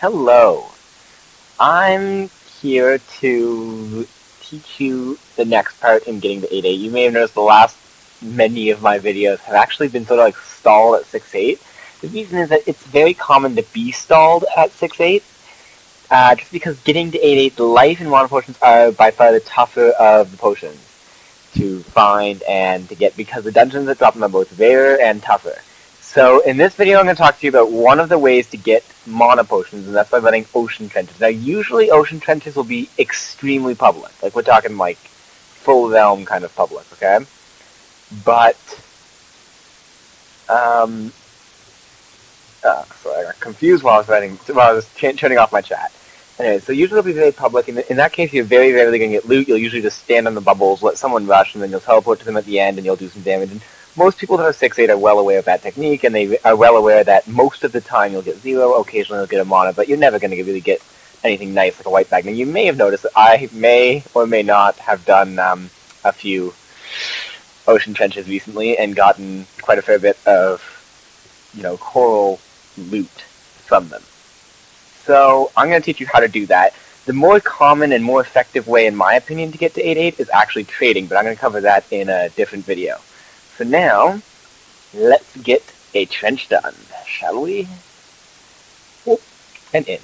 Hello, I'm here to teach you the next part in getting to 8.8. You may have noticed the last many of my videos have actually been sort of like stalled at 6.8. The reason is that it's very common to be stalled at 6.8, just because getting to 8.8, the life and mana potions are by far the tougher of the potions to find and to get, because the dungeons that drop them are both rarer and tougher. So in this video, I'm going to talk to you about one of the ways to get mana potions, and that's by running ocean trenches. Now, usually ocean trenches will be extremely public. Like, we're talking, like, full realm kind of public, okay? But, sorry, I got confused while I was turning off my chat. Anyway, so usually it'll be very public. In that case, you're very rarely going to get loot. You'll usually just stand on the bubbles, let someone rush, and then you'll teleport to them at the end, and you'll do some damage. And most people that are 6.8 are well aware of that technique, and they are well aware that most of the time you'll get 0, occasionally you'll get a mana, but you're never going to really get anything nice like a white bag. Now, you may have noticed that I may or may not have done a few ocean trenches recently and gotten quite a fair bit of, coral loot from them. So I'm going to teach you how to do that. The more common and more effective way, in my opinion, to get to 8.8 is actually trading, but I'm going to cover that in a different video. For now, let's get a trench done, shall we? Whoop, and in.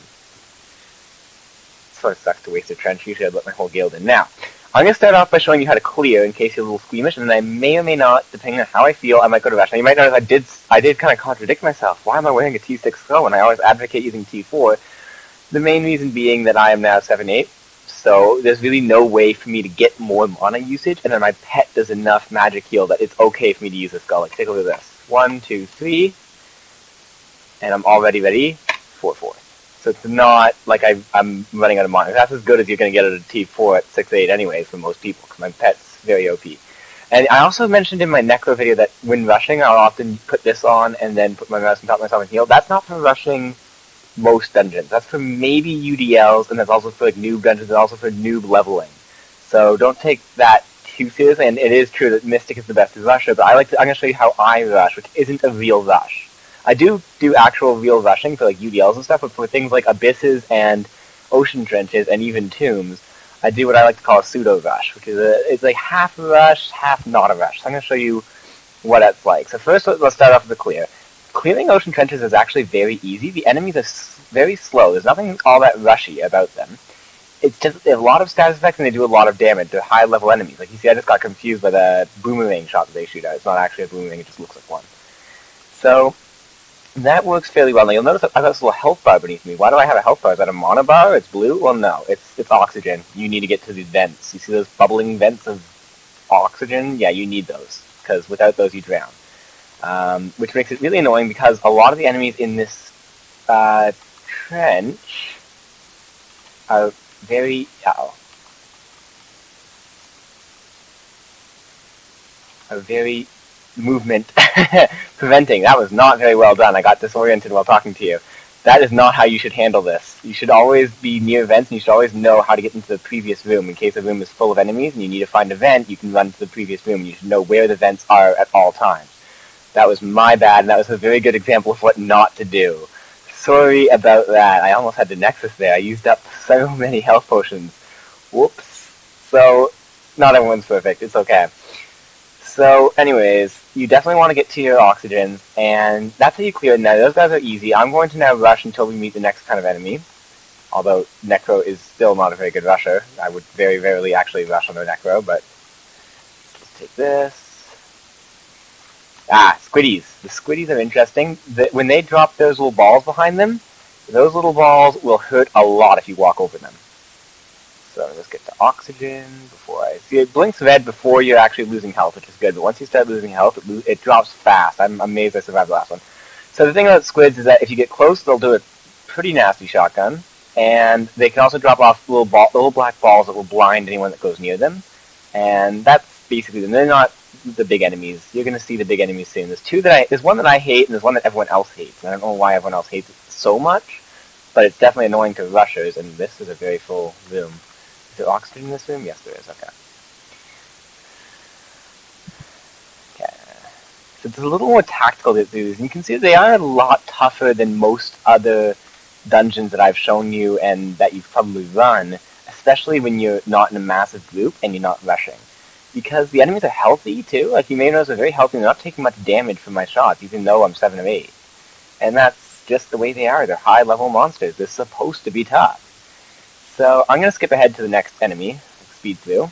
Sort of sucks to waste a trench. Usually I'd let my whole guild in. Now, I'm going to start off by showing you how to clear in case you're a little squeamish, and then I may or may not, depending on how I feel, I might go to rush. Now, you might notice I did kind of contradict myself. Why am I wearing a T6 throw when I always advocate using T4? The main reason being that I am now 7.8, so there's really no way for me to get more mana usage, and then my pet does enough magic heal that it's okay for me to use this skull. Like, take a look at this. 1, 2, 3, and I'm already ready. 4-4. So it's not like I'm running out of mana. That's as good as you're going to get at a T4 at 6.8 anyways for most people, because my pet's very OP. And I also mentioned in my necro video that when rushing, I'll often put this on and then put my mouse on top of myself and heal. That's not for rushing most dungeons. That's for maybe UDLs, and that's also for like noob dungeons, and also for noob leveling. So don't take that too seriously. And it is true that Mystic is the best rusher, but I'm going to show you how I rush, which isn't a real rush. I do actual real rushing for like UDLs and stuff, but for things like abysses and ocean trenches and even tombs, I do what I like to call a pseudo rush, which is it's like half a rush, half not a rush. So I'm going to show you what that's like. So first, let's start off with the clear. Clearing ocean trenches is actually very easy. The enemies are very slow. There's nothing all that rushy about them. It's just they have a lot of status effects and they do a lot of damage. They're high-level enemies. Like you see, I just got confused by the boomerang shot that they shoot at. It's not actually a boomerang, it just looks like one. So that works fairly well. Now you'll notice that I've got this little health bar beneath me. Why do I have a health bar? Is that a mana bar? It's blue? Well, no. It's oxygen. You need to get to the vents. You see those bubbling vents of oxygen? Yeah, you need those, because without those you drown. Which makes it really annoying because a lot of the enemies in this trench are very movement preventing. That was not very well done. I got disoriented while talking to you. That is not how you should handle this. You should always be near vents, and you should always know how to get into the previous room. In case the room is full of enemies and you need to find a vent, you can run to the previous room, and you should know where the vents are at all times. That was my bad, and that was a very good example of what not to do. Sorry about that. I almost had the Nexus there. I used up so many health potions. Whoops. So, not everyone's perfect. It's okay. So, anyways, you definitely want to get to your oxygens, and that's how you clear it. Now, those guys are easy. I'm going to now rush until we meet the next kind of enemy. Although, Necro is still not a very good rusher. I would very rarely actually rush on a Necro, but let's take this. Squiddies. The squiddies are interesting. When they drop those little balls behind them, those little balls will hurt a lot if you walk over them. So let's get to oxygen before I see it blinks red before you're actually losing health, which is good. But once you start losing health, it drops fast. I'm amazed I survived the last one. So the thing about squids is that if you get close, they'll do a pretty nasty shotgun, and they can also drop off little black balls that will blind anyone that goes near them. And that's basically them. They're not the big enemies. You're going to see the big enemies soon. There's one that I hate, and there's one that everyone else hates. And I don't know why everyone else hates it so much, but it's definitely annoying to rushers, and this is a very full room. Is there oxygen in this room? Yes, there is. Okay. So it's a little more tactical to do these, and you can see they are a lot tougher than most other dungeons that I've shown you and that you've probably run, especially when you're not in a massive group and you're not rushing. Because the enemies are healthy, too. Like, you may notice they're very healthy and they're not taking much damage from my shots, even though I'm 7 of 8. And that's just the way they are. They're high-level monsters. They're supposed to be tough. So I'm going to skip ahead to the next enemy, speed through.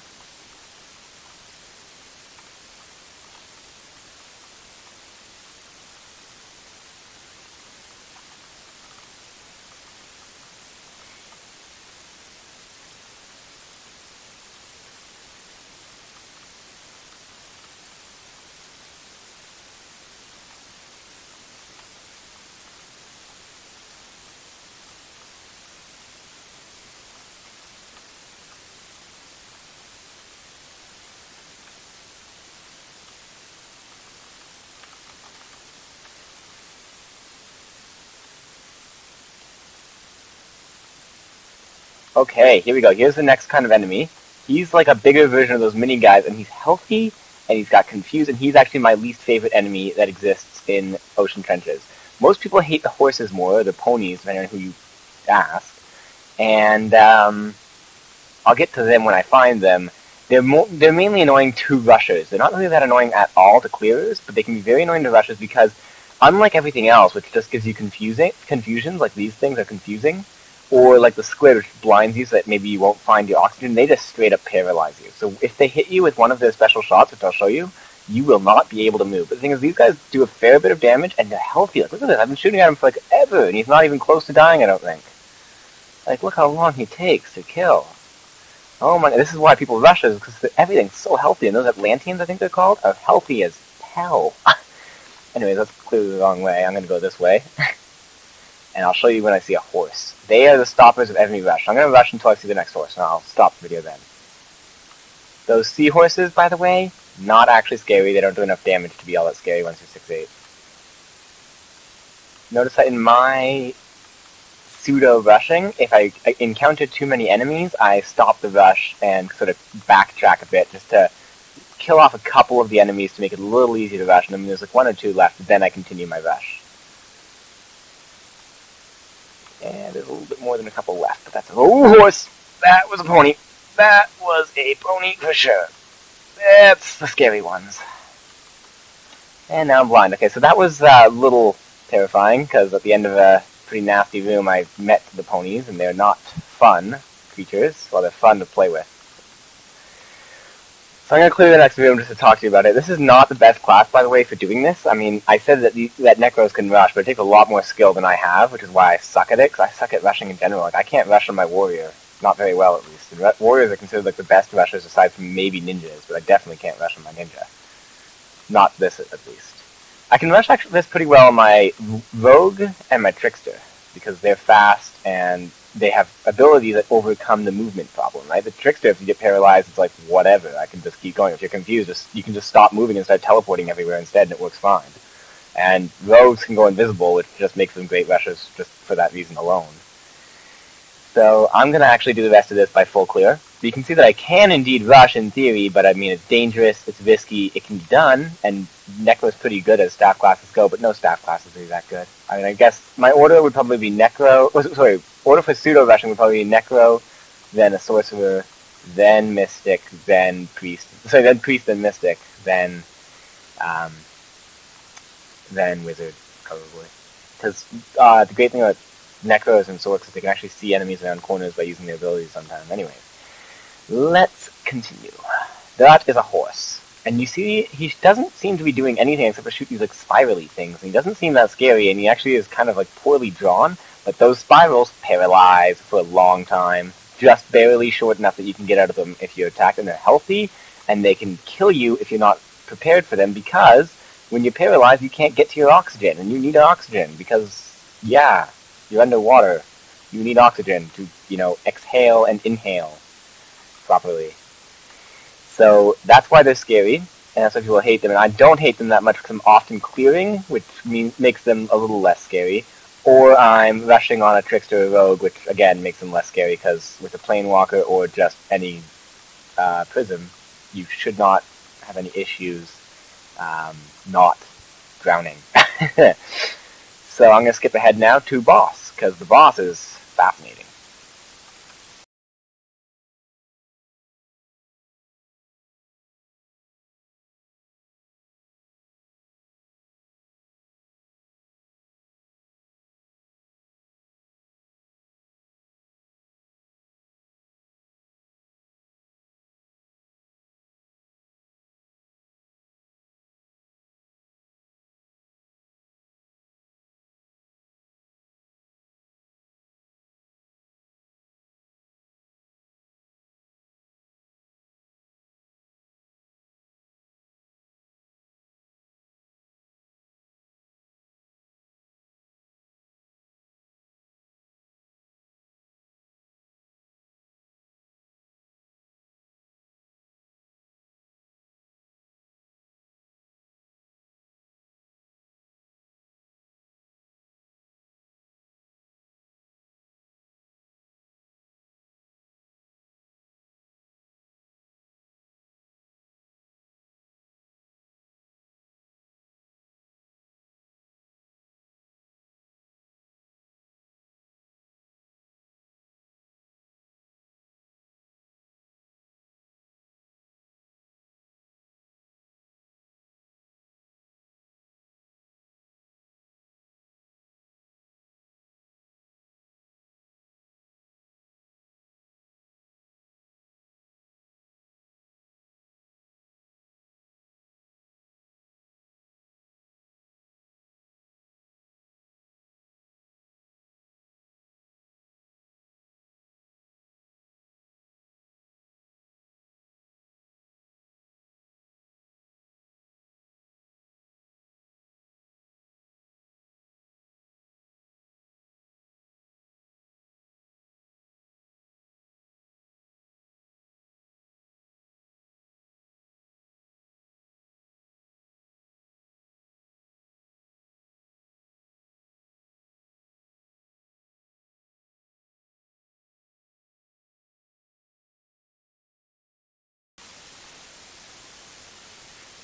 Okay, here we go. Here's the next kind of enemy. He's like a bigger version of those mini guys, and he's healthy, and he's got confused, and he's actually my least favorite enemy that exists in Ocean Trenches. Most people hate the horses more, or the ponies, depending on who you ask. And I'll get to them when I find them. They're mainly annoying to rushers. They're not really that annoying at all to clearers, but they can be very annoying to rushers because, unlike everything else, which just gives you confusions, like these things are confusing, or like the squid, which blinds you so that maybe you won't find your oxygen, they just straight up paralyze you. So if they hit you with one of their special shots, which I'll show you, you will not be able to move. But the thing is, these guys do a fair bit of damage, and they're healthy. Like, look at this. I've been shooting at him for like ever, and he's not even close to dying, I don't think. Like, look how long he takes to kill. Oh my, this is why people rush us, because everything's so healthy, and those Atlanteans, I think they're called, are healthy as hell. Anyways, that's clearly the wrong way. I'm going to go this way. And I'll show you when I see a horse. They are the stoppers of every rush. I'm going to rush until I see the next horse, and I'll stop the video then. Those seahorses, by the way, not actually scary. They don't do enough damage to be all that scary once you're 6'8". Notice that in my pseudo-rushing, if I encounter too many enemies, I stop the rush and sort of backtrack a bit just to kill off a couple of the enemies to make it a little easier to rush, and then when there's like 1 or 2 left, then I continue my rush. And there's a little bit more than a couple left, but that's a horse. That was a pony. That was a pony for sure. That's the scary ones. And now I'm blind. Okay, so that was a little terrifying, because at the end of a pretty nasty room I met the ponies, and they're not fun creatures. Well, they're fun to play with. So I'm going to clear the next room just to talk to you about it. This is not the best class, by the way, for doing this. I mean, I said that that necros can rush, but it takes a lot more skill than I have, which is why I suck at it, because I suck at rushing in general. Like, I can't rush on my warrior. Not very well, at least. And warriors are considered like the best rushers, aside from maybe ninjas, but I definitely can't rush on my ninja. Not this, at least. I can rush actually this pretty well on my rogue and my trickster, because they're fast and they have abilities that overcome the movement problem, right? The trickster, if you get paralyzed, it's like, whatever, I can just keep going. If you're confused, you can just stop moving and start teleporting everywhere instead, and it works fine. And rogues can go invisible, which just makes them great rushers just for that reason alone. So I'm going to actually do the rest of this by full clear. So you can see that I can indeed rush in theory, but I mean, it's dangerous, it's risky, it can be done, and Necro's pretty good as staff classes go, but no staff classes are that good. I mean, I guess my order would probably be Necro, order for pseudo-rushing would probably be Necro, then a Sorcerer, then Mystic, then Priest. Sorry, then Priest, then Mystic, then Wizard, probably. Because the great thing about Necros and Sorcs is they can actually see enemies around corners by using their abilities sometimes. Anyways, let's continue. That is a horse. And you see, he doesn't seem to be doing anything except for shoot these like spirally things. And he doesn't seem that scary, and he actually is kind of like poorly drawn. But those spirals paralyze for a long time, just barely short enough that you can get out of them if you attack them. They're healthy, and they can kill you if you're not prepared for them, because when you're paralyzed, you can't get to your oxygen, and you need oxygen because, yeah, you're underwater. You need oxygen to, exhale and inhale properly. So that's why they're scary, and that's why people hate them. And I don't hate them that much because I'm often clearing, which makes them a little less scary. Or I'm rushing on a trickster or rogue, which again makes them less scary because with a planewalker or just any prism, you should not have any issues not drowning. So I'm going to skip ahead now to boss. because the boss is fascinating.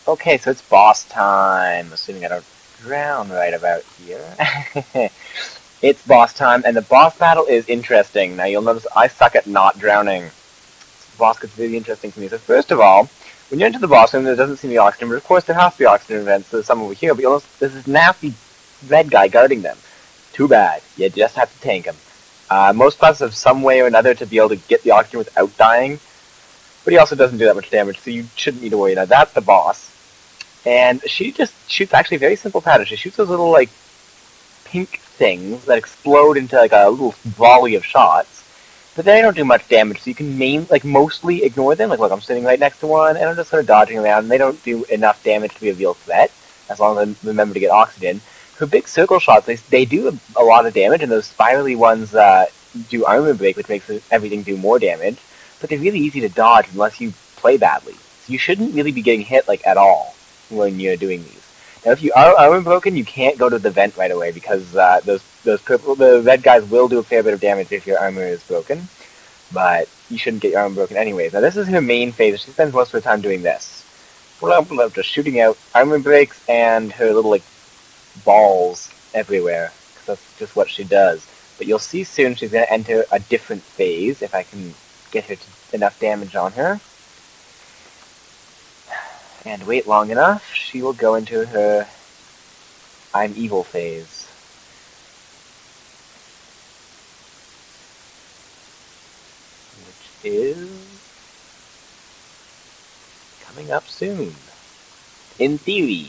Okay, so it's boss time, assuming I don't drown right about here. It's boss time, and the boss battle is interesting. Now, you'll notice I suck at not drowning. The boss gets really interesting to me. So first of all, when you enter the boss room, there doesn't seem to be oxygen, but of course there has to be oxygen events, so there's some over here, but you'll notice there's this nasty red guy guarding them. Too bad. You just have to tank him. Most classes have some way or another to be able to get the oxygen without dying, but he also doesn't do that much damage, so you shouldn't need to worry. Now, that's the boss. And she just shoots actually a very simple pattern. She shoots those little, like, pink things that explode into, like, a little volley of shots. But they don't do much damage, so you can mostly ignore them. Like, look, I'm sitting right next to one, and I'm just sort of dodging around, and they don't do enough damage to be a real threat, as long as I remember to get oxygen. For big circle shots, they do a lot of damage, and those spirally ones do armor break, which makes everything do more damage. But they're really easy to dodge unless you play badly. So you shouldn't really be getting hit, like, at all when you're doing these. Now, if you are armor broken, you can't go to the vent right away because the red guys will do a fair bit of damage if your armor is broken. But you shouldn't get your armor broken anyways. Now, this is her main phase. She spends most of her time doing this. Just shooting out armor breaks and her little, like, balls everywhere. Because that's just what she does. But you'll see soon she's going to enter a different phase if I can get her to enough damage on her. And wait long enough, she will go into her I'm evil phase. Which is coming up soon. In theory,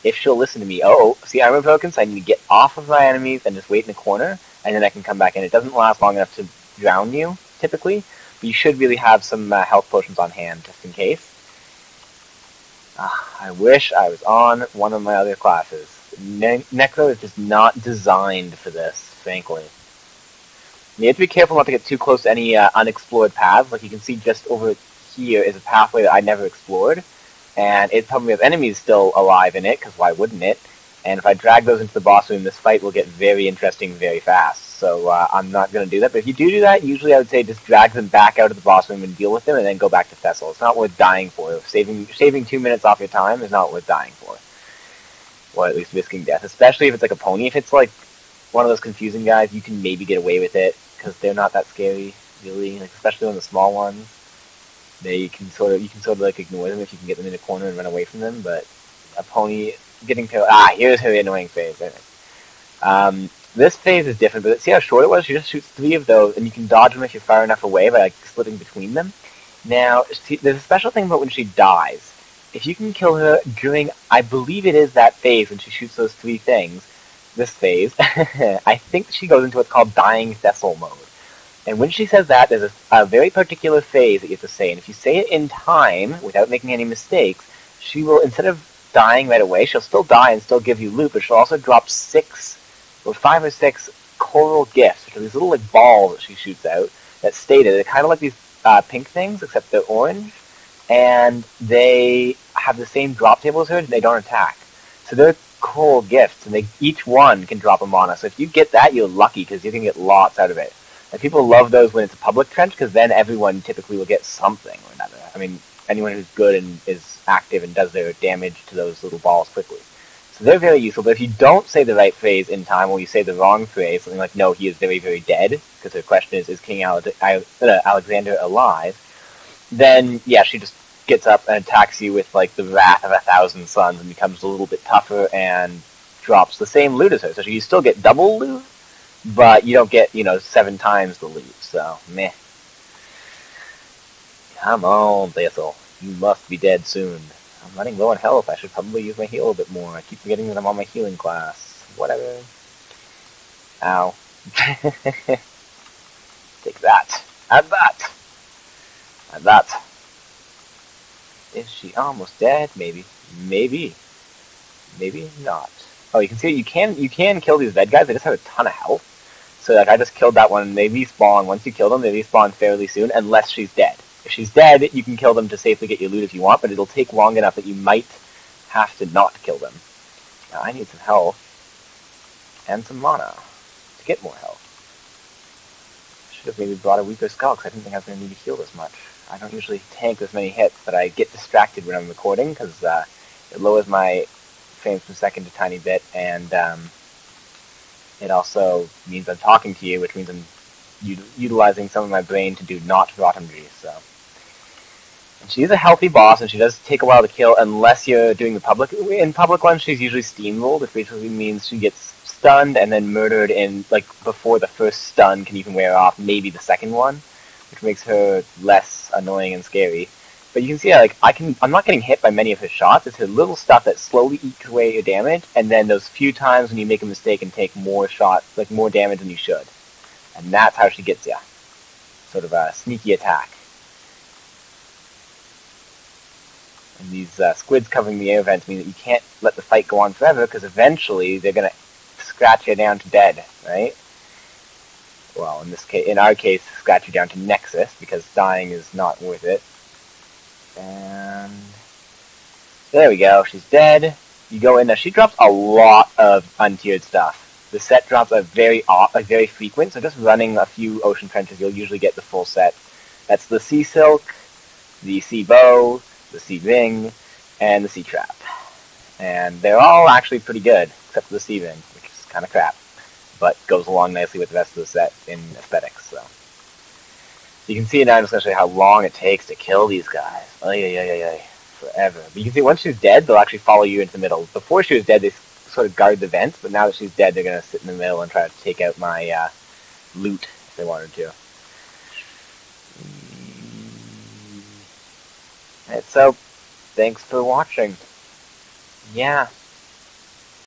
if she'll listen to me. Oh, see, armor broken, so I need to get off of my enemies and just wait in the corner, and then I can come back in. It doesn't last long enough to drown you, typically, but you should really have some health potions on hand, just in case. I wish I was on one of my other classes. Necro is just not designed for this, frankly. You have to be careful not to get too close to any unexplored paths. Like you can see just over here is a pathway that I never explored. And it probably has enemies still alive in it, because why wouldn't it? And if I drag those into the boss room, this fight will get very interesting very fast. So I'm not going to do that. But if you do that, usually I would say just drag them back out of the boss room and deal with them, and then go back to Fessel. It's not worth dying for. Saving 2 minutes off your time is not worth dying for. Or at least risking death. Especially if it's like a pony. If it's like one of those confusing guys, you can maybe get away with it, because they're not that scary, really, like, especially on the small ones. You can sort of like ignore them if you can get them in a corner and run away from them, but a pony getting killed. Here's her annoying phase. Anyway. This phase is different, but see how short it was? She just shoots 3 of those, and you can dodge them if you're far enough away by like slipping between them. Now, there's a special thing about when she dies. If you can kill her during, I believe it is that phase when she shoots those 3 things, this phase, I think she goes into what's called dying vessel mode. And when she says that, there's a very particular phase that you have to say, and if you say it in time, without making any mistakes, she will, instead of dying right away, she'll still die and still give you loot, but she'll also drop 5 or 6 coral gifts, which are these little like balls that she shoots out that stay there. They're kind of like these pink things, except they're orange, and they have the same drop table as hers, and they don't attack. So they're coral gifts, and each one can drop a mana. So if you get that, you're lucky, because you can get lots out of it. And people love those when it's a public trench, because then everyone typically will get something or another. I mean, anyone who's good and is active and does their damage to those little balls quickly. So they're very useful, but if you don't say the right phrase in time, or you say the wrong phrase, something like, no, he is very, very dead, because her question is King Alexander alive? Then, yeah, she just gets up and attacks you with, like, the wrath of 1,000 suns, and becomes a little bit tougher, and drops the same loot as her. So you still get double loot, but you don't get, 7 times the loot, so, meh. Come on, Thistle. You must be dead soon. I'm running low on health. I should probably use my heal a bit more. I keep forgetting that I'm on my healing class. Whatever. Ow. Take that. Add that. Add that. Is she almost dead? Maybe. Maybe. Maybe not. Oh, you can see you can kill these red guys. They just have a ton of health. So like I just killed that one, and they respawn. Once you kill them, they respawn fairly soon, unless she's dead. If she's dead, you can kill them to safely get your loot if you want, but it'll take long enough that you might have to not kill them. Now, I need some health and some mana to get more health. Should have maybe brought a weaker skull, because I didn't think I was going to need to heal this much. I don't usually tank this many hits, but I get distracted when I'm recording, because it lowers my frames per second a tiny bit, and it also means I'm talking to you, which means I'm utilizing some of my brain to do not ROTMG, so. And she's a healthy boss, and she does take a while to kill unless you're doing the public. In public ones, she's usually steamrolled, which basically means she gets stunned and then murdered in, like, before the first stun can even wear off, maybe the second one, which makes her less annoying and scary. But you can see, like, I'm not getting hit by many of her shots. It's her little stuff that slowly ekes away your damage, and then those few times when you make a mistake and take more shots, like more damage than you should. And that's how she gets you. Sort of a sneaky attack. And these squids covering the air vents mean that you can't let the fight go on forever, because eventually they're going to scratch you down to dead, right? Well, in our case, scratch you down to Nexus, because dying is not worth it. And there we go. She's dead. You go in there. She drops a lot of untiered stuff. The set drops are very frequent, so just running a few ocean trenches, you'll usually get the full set. That's the Sea Silk, the Sea Bow, the Sea Ring, and the Sea Trap. And they're all actually pretty good, except for the Sea Ring, which is kind of crap, but goes along nicely with the rest of the set in aesthetics. So you can see now, I'm just going to show you how long it takes to kill these guys. Forever. But you can see once she's dead, they'll actually follow you into the middle. Before she was dead, they sort of guard the vents, but now that she's dead, they're going to sit in the middle and try to take out my loot if they wanted to. Alright, so thanks for watching. Yeah.